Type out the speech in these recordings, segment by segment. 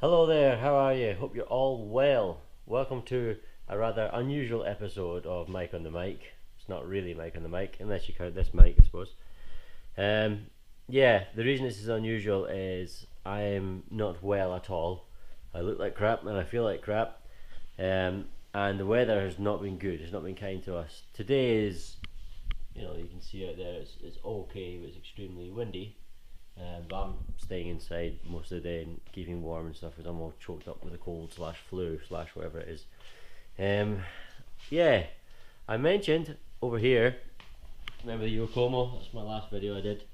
Hello there, how are you? Hope you're all well. Welcome to a rather unusual episode of Mike on the Mic. It's not really Mike on the Mic, unless you count this mic, I suppose. Yeah, the reason this is unusual is I am not well at all. I look like crap and I feel like crap. And the weather has not been good, it's not been kind to us. Today is, you can see out there, it's okay, but it's extremely windy. But I'm staying inside most of the day and keeping warm and stuff because I'm all choked up with a cold slash flu slash whatever it is. Yeah, I mentioned over here, remember the Yokomo? That's my last video I did.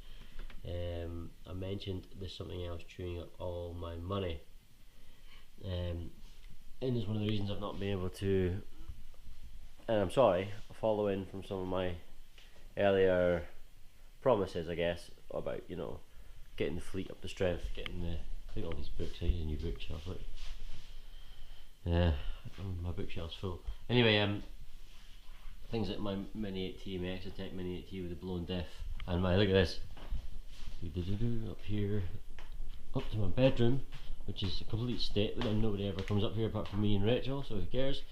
I mentioned there's something else chewing up all my money. And it's one of the reasons I've not been able to, and I'm sorry, following from some of my earlier promises, I guess, about, getting the fleet up to strength, getting the, I think all these books, I use a new bookshelf, look. Yeah, my bookshelf's full. Anyway, things like my Mini 8T, my Exotech Mini 8T with the blown diff, and my, look at this, up here, up to my bedroom, which is a complete state, but then nobody ever comes up here apart from me and Rachel, so who cares.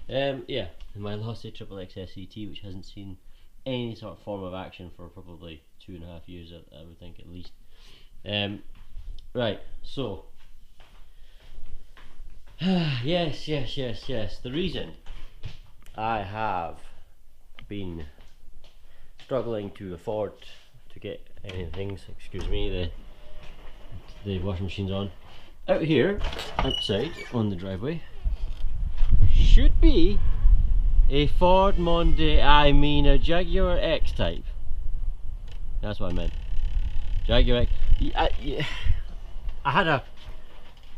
Yeah, and my Lost XXX SCT, which hasn't seen any sort of form of action for probably 2.5 years, I would think, at least. Right, so yes, the reason I have been struggling to afford to get anything, excuse me, the washing machine's on. Out here, outside on the driveway, should be a Ford Monde, a Jaguar X type. That's what I meant. Jaguar X. I had a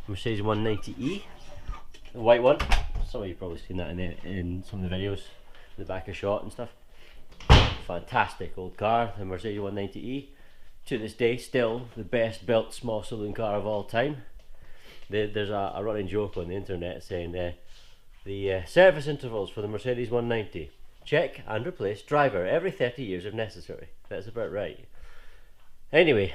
Mercedes 190E, the white one. Some of you probably seen that in some of the videos, the back of shot and stuff. Fantastic old car, the Mercedes 190E. To this day, still the best built small saloon car of all time. There's a running joke on the internet saying the service intervals for the Mercedes 190: check and replace driver every 30 years if necessary. That's about right. Anyway,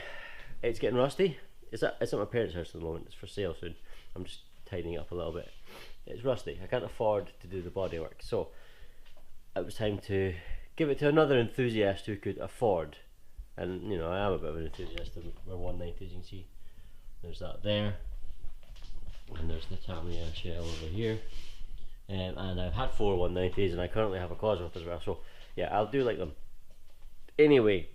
it's getting rusty. It's at my parents' house at the moment. It's for sale soon. I'm just tidying it up a little bit. It's rusty. I can't afford to do the bodywork, so it was time to give it to another enthusiast who could afford. And I am a bit of an enthusiast of my 190s. You can see there's that there, and there's the Tamiya shell over here. And I've had 4 190s, and I currently have a Cosworth as well. So yeah, I'll do like them. Anyway.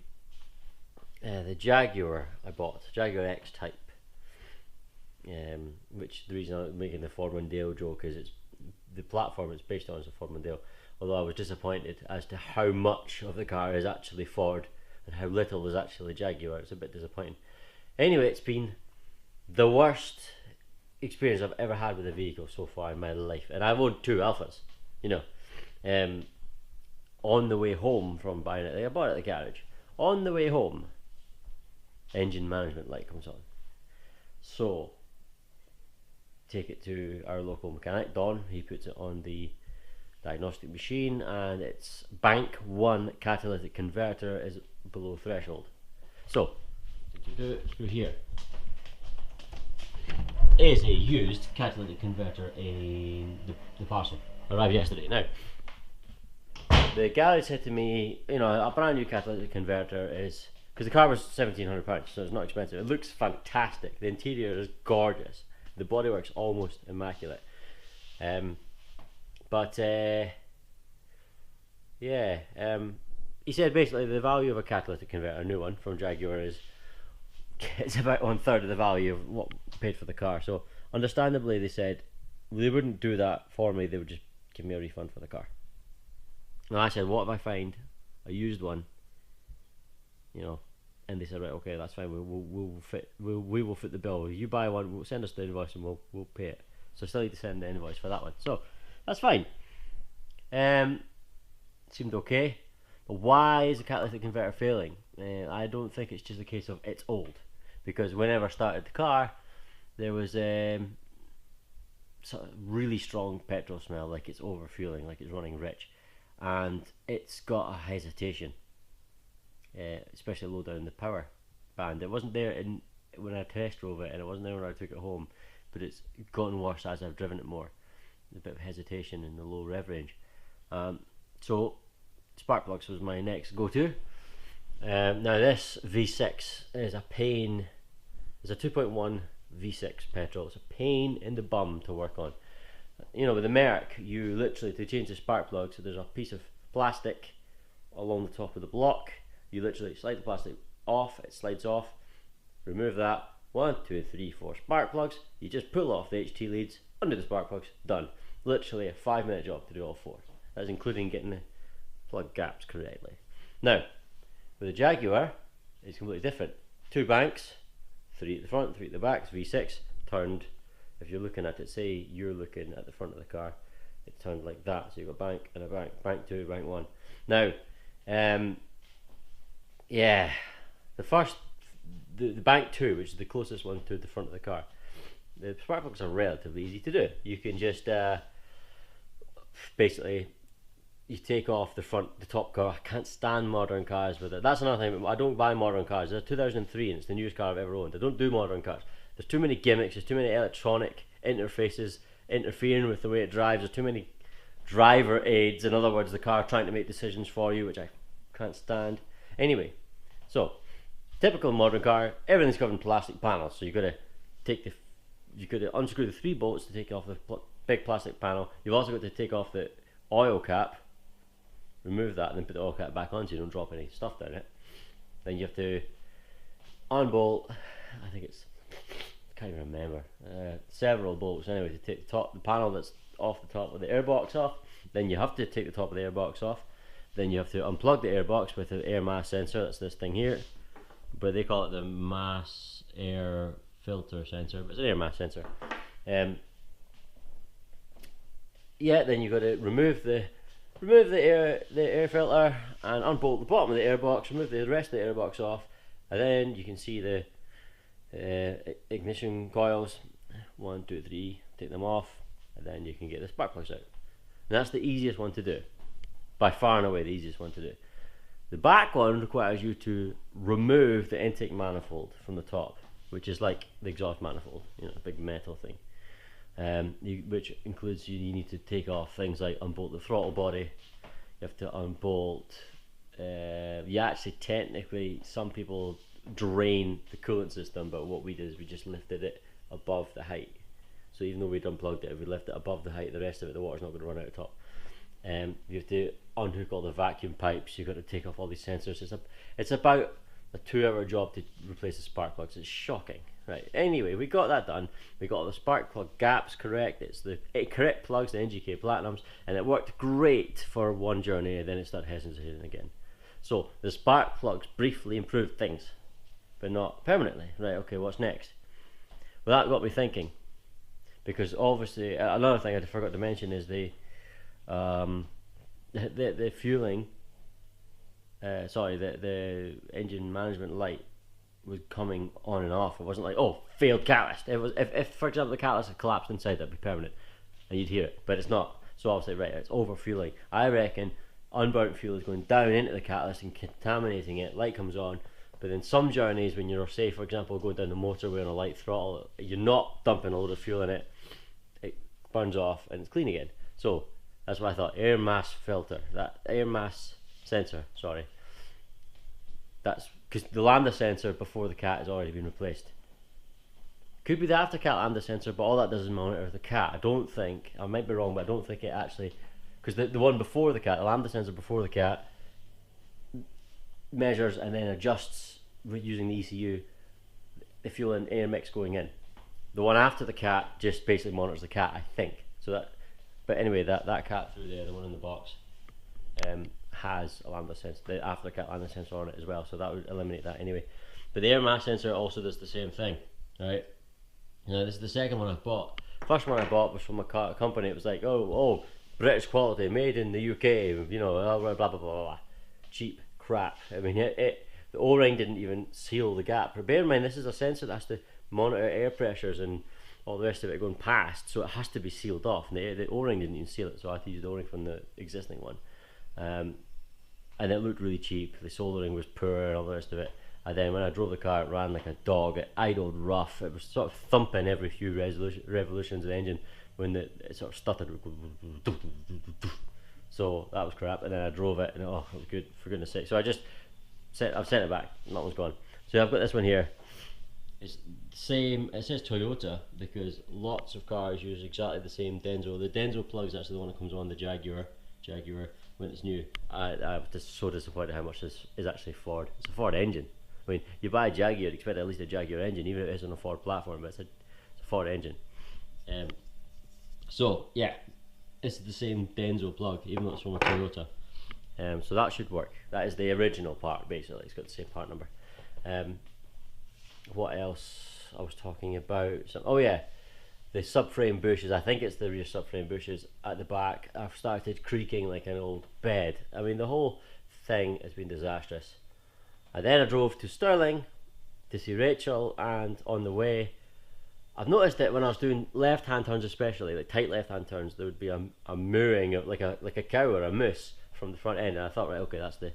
The Jaguar I bought, Jaguar X type, which the reason I'm making the Ford Mondeo joke is it's the platform it's based on is a Ford Mondeo, although I was disappointed as to how much of the car is actually Ford and how little is actually Jaguar. It's a bit disappointing. Anyway, it's been the worst experience I've ever had with a vehicle so far in my life, and I've owned 2 Alphas, on the way home from buying it. I bought it at the garage. On the way home, engine management light comes on, so take it to our local mechanic Don. He puts it on the diagnostic machine, and its bank 1 catalytic converter is below threshold. So through here is a used catalytic converter in the parcel. Arrived yesterday. Now the garage said to me, a brand new catalytic converter is, because the car was £1,700, so it's not expensive. It looks fantastic. The interior is gorgeous. The bodywork's almost immaculate. He said basically the value of a catalytic converter, a new one from Jaguar, is it's about 1/3 of the value of what paid for the car. So understandably, they said they wouldn't do that for me. They would just give me a refund for the car. And I said, what if I find a used one? And they said, right, okay, that's fine. We will fit the bill. You buy one, we'll send us the invoice, and we'll pay it. So I still need to send the invoice for that one. So that's fine. Seemed okay. But why is the catalytic converter failing? I don't think it's just a case of it's old, because whenever I started the car, there was sort of really strong petrol smell, like it's overfueling, like it's running rich, and it's got a hesitation. Especially low down the power band. It wasn't there when I test drove it, and it wasn't there when I took it home, but it's gotten worse as I've driven it more. A bit of hesitation in the low rev range. So spark plugs was my next go-to. Now this V6 is a pain. It's a 2.1 V6 petrol. It's a pain in the bum to work on. You know, with the Merc, you literally, to change the spark plug, so there's a piece of plastic along the top of the block. You literally slide the plastic off, it slides off, remove that, 1, 2, 3, 4 spark plugs. You just pull off the HT leads, undo the spark plugs, done. Literally a 5-minute job to do all 4. That's including getting the plug gaps correctly. Now, with the Jaguar, it's completely different. 2 banks, 3 at the front, 3 at the back, it's V6, turned. If you're looking at it, say you're looking at the front of the car, it's turned like that. So you've got bank and a bank, bank 2, bank 1. Now, yeah, the bank 2, which is the closest one to the front of the car, the spark plugs are relatively easy to do. You can just basically, you take off the top cover. I can't stand modern cars with it. That's another thing. I don't buy modern cars. It's a 2003 and it's the newest car I've ever owned. I don't do modern cars. There's too many gimmicks, there's too many electronic interfaces interfering with the way it drives, there's too many driver aids, in other words the car trying to make decisions for you, which I can't stand. Anyway, so typical modern car, everything's covered in plastic panels, so you've got to unscrew the 3 bolts to take off the big plastic panel. You've also got to take off the oil cap, remove that and then put the oil cap back on so you don't drop any stuff down it. Then you have to unbolt, I think it's, I can't even remember, several bolts anyway to take the panel that's off the top of the airbox off. Then you have to take the top of the airbox off. Then you have to unplug the airbox with the air mass sensor, that's this thing here, but they call it the mass air filter sensor, but it's an air mass sensor. Yeah, then you've got to remove the air filter and unbolt the bottom of the airbox, remove the rest of the airbox off, and then you can see the ignition coils, 1, 2, 3, take them off, and then you can get the spark plugs out. And that's the easiest one to do, by far and away the easiest one to do. The back one requires you to remove the intake manifold from the top, which is like the exhaust manifold, you know, a big metal thing. Which includes you need to take off things like unbolt the throttle body, you have to unbolt, you actually technically, some people drain the coolant system, but what we did is we just lifted it above the height. So even though we'd unplugged it, if we left it above the height, the rest of it, the water's not going to run out of top. You have to unhook all the vacuum pipes, you've got to take off all these sensors. It's about a 2-hour job to replace the spark plugs. It's shocking. Right, anyway, we got that done. We got all the spark plug gaps correct. It correct plugs, the NGK Platinums, and it worked great for one journey, and then it started hesitating again. So the spark plugs briefly improved things, but not permanently. Right, okay, what's next? Well, that got me thinking, because obviously another thing I forgot to mention is the fueling. The engine management light was coming on and off. It wasn't like, oh, failed catalyst. It was, if for example the catalyst had collapsed inside, that'd be permanent and you'd hear it, but it's not. So obviously, right, it's over fueling. I reckon unburnt fuel is going down into the catalyst and contaminating it. Light comes on, but in some journeys when you're, say for example, going down the motorway on a light throttle, you're not dumping a load of fuel in it, it burns off and it's clean again. So that's what I thought. Air mass filter, that air mass sensor, sorry, that's because the lambda sensor before the cat has already been replaced. Could be the after cat lambda sensor, but all that does is monitor the cat. I don't think, I might be wrong, but I don't think it actually, because the one before the cat, the lambda sensor before the cat, measures and then adjusts using the ECU the fuel and air mix going in. The one after the cat just basically monitors the cat, I think. So that, but anyway, that cat through there, the one in the box, has a lambda sensor, the after cat lambda sensor on it as well, so that would eliminate that anyway. But the air mass sensor also does the same thing, right? Now this is the second one I've bought. First one I bought was from a company. It was like, oh, British quality, made in the UK, you know, blah blah blah blah blah. Cheap crap. I mean, the O-ring didn't even seal the gap. But bear in mind, this is a sensor that has to monitor air pressures and all the rest of it going past, so it has to be sealed off. And the O-ring didn't even seal it, so I had to use the O-ring from the existing one. And it looked really cheap. The soldering was poor and all the rest of it. And then when I drove the car, it ran like a dog. It idled rough. It was sort of thumping every few revolutions of the engine when it sort of stuttered. So that was crap. And then I drove it, and oh, it was good, for goodness sake. So I've sent it back. Nothing's gone. So I've got this one here. It's the same. It says Toyota because lots of cars use exactly the same Denso. The Denso plug is actually the one that comes on the Jaguar when it's new. I'm just so disappointed how much this is actually Ford. It's a Ford engine. I mean, you buy a Jaguar, you'd expect at least a Jaguar engine, even if it is on a Ford platform, but it's a Ford engine. So yeah, it's the same Denso plug, even though it's from a Toyota. So that should work. That is the original part, basically. It's got the same part number. What else I was talking about? Oh yeah, the subframe bushes. I think it's the rear subframe bushes at the back. I've started creaking like an old bed. I mean, the whole thing has been disastrous. And then I drove to Stirling to see Rachel, and on the way, I've noticed that when I was doing left-hand turns, especially like tight left-hand turns, there would be a mooing of like a cow or a moose from the front end, and I thought, right, okay, that's the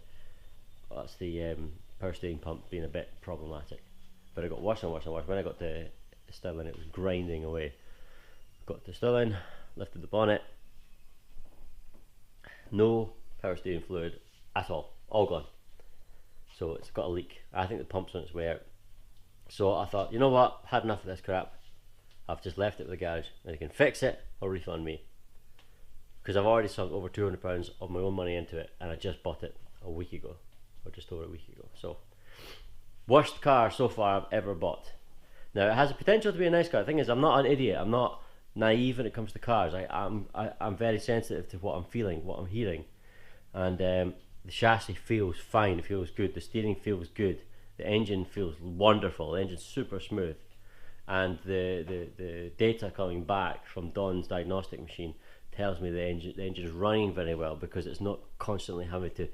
power steering pump being a bit problematic. But it got worse and worse and worse. When I got to Stirling, it was grinding away. Got to Stirling, lifted the bonnet, no power steering fluid at all gone. So it's got a leak. I think the pump's on its way out. So I thought, you know what, had enough of this crap. I've just left it with the garage, and they can fix it or refund me. Because I've already sunk over £200 of my own money into it, and I just bought it a week ago, or just over a week ago. So, worst car so far I've ever bought. Now it has the potential to be a nice car. The thing is, I'm not an idiot. I'm not naive when it comes to cars. I'm very sensitive to what I'm feeling, what I'm hearing, and the chassis feels fine. It feels good. The steering feels good. The engine feels wonderful. The engine's super smooth, and the data coming back from Don's diagnostic machine tells me the engine is running very well, because it's not constantly having to.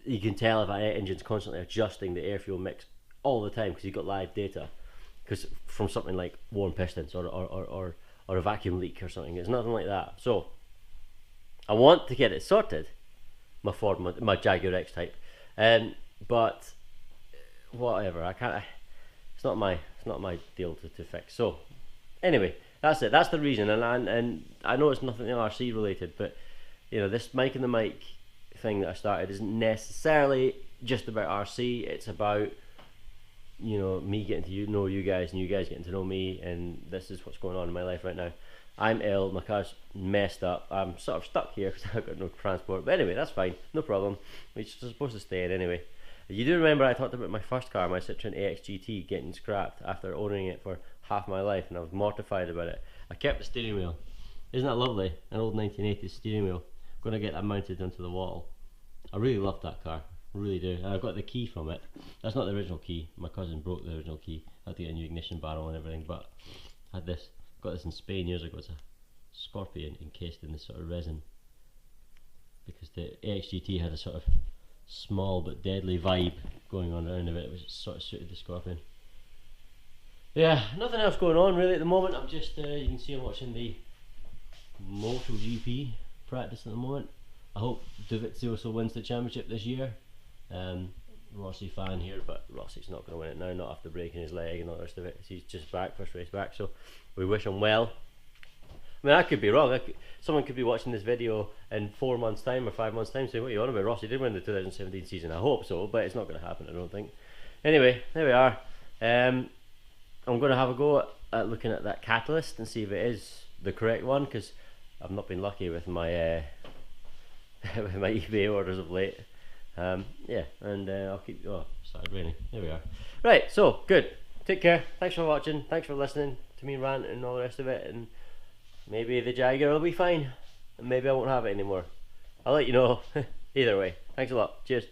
You can tell if an engine's constantly adjusting the air fuel mix all the time, because you've got live data, because from something like worn pistons or a vacuum leak or something. It's nothing like that. So I want to get it sorted, my Jaguar X type, but whatever, I can't. It's not my deal to fix. So anyway, that's it. That's the reason, and I know it's nothing RC related, but you know, this Mike and the Mike thing that I started isn't necessarily just about RC. It's about, you know, me getting to know you guys, and you guys getting to know me, and this is what's going on in my life right now. I'm ill, my car's messed up, I'm sort of stuck here because I've got no transport, but anyway, that's fine, no problem. We're supposed to stay in anyway. You do remember I talked about my first car, my Citroen AX GT, getting scrapped after owning it for half my life, and I was mortified about it. I kept the steering wheel. Isn't that lovely? An old 1980s steering wheel. I'm going to get that mounted onto the wall. I really love that car, I really do, and I've got the key from it. That's not the original key, my cousin broke the original key. I had to get a new ignition barrel and everything, but I had this, got this in Spain years ago. It's a scorpion encased in this sort of resin, because the AXGT had a sort of small but deadly vibe going on around it, which sort of suited the scorpion. Yeah, nothing else going on really at the moment. I'm just, you can see I'm watching the MotoGP practice at the moment. I hope Dovizioso wins the championship this year. Rossi fan here, but Rossi's not going to win it now, not after breaking his leg and all the rest of it. He's just back, first race back, so we wish him well. I mean, I could be wrong. Someone could be watching this video in 4 months' time or 5 months' time saying, what are you on about? Rossi did win the 2017 season. I hope so, but it's not going to happen, I don't think. Anyway, there we are. I'm going to have a go at looking at that catalyst and see if it is the correct one, because I've not been lucky with my with my eBay orders of late. Yeah, and I'll keep. Oh, it started raining. There we are. Right, so good. Take care. Thanks for watching. Thanks for listening to me rant and all the rest of it. And maybe the Jaguar will be fine, and maybe I won't have it anymore. I'll let you know. Either way, thanks a lot. Cheers.